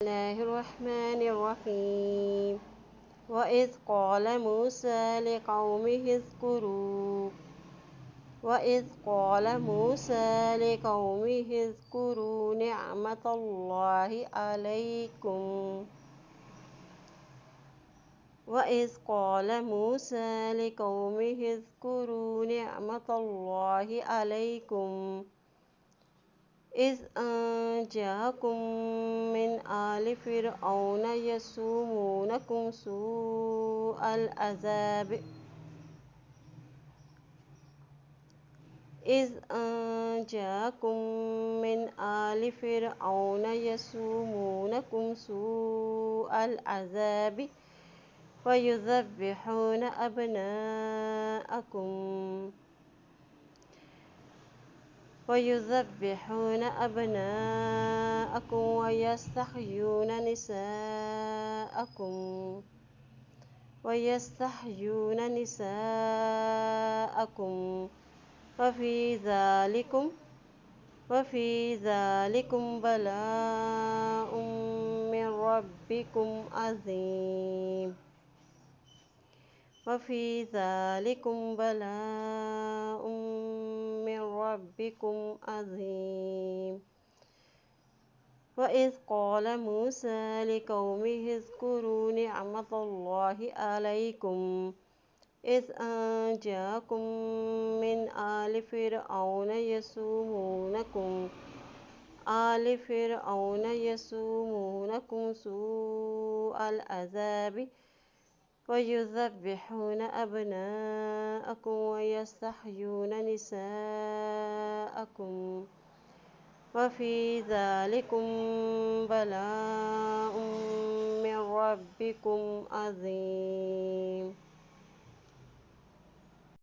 الله الرحمن الرحيم. وإذ قال موسى لقومه اذكروا وإذ قال موسى لقومه اذكروا نعمة الله عليكم وإذ قال موسى لقومه اذكروا نعمة الله عليكم إذ أنجاكم من آل فرعون يسومونكم سوء العذاب إذ أنجاكم من آل فرعون يسومونكم سوء العذاب ويذبحون أبناءكم ويستحيون نساءكم وفي ذلكم بلاء من ربكم عظيم وإذ قال موسى لقومه اذكروا نعمة الله عليكم إذ أنجاكم من آل فرعون يسومونكم سوء العذاب ويذبحون أبناءكم ويستحيون نساءكم وفي ذلكم بلاء من ربكم عظيم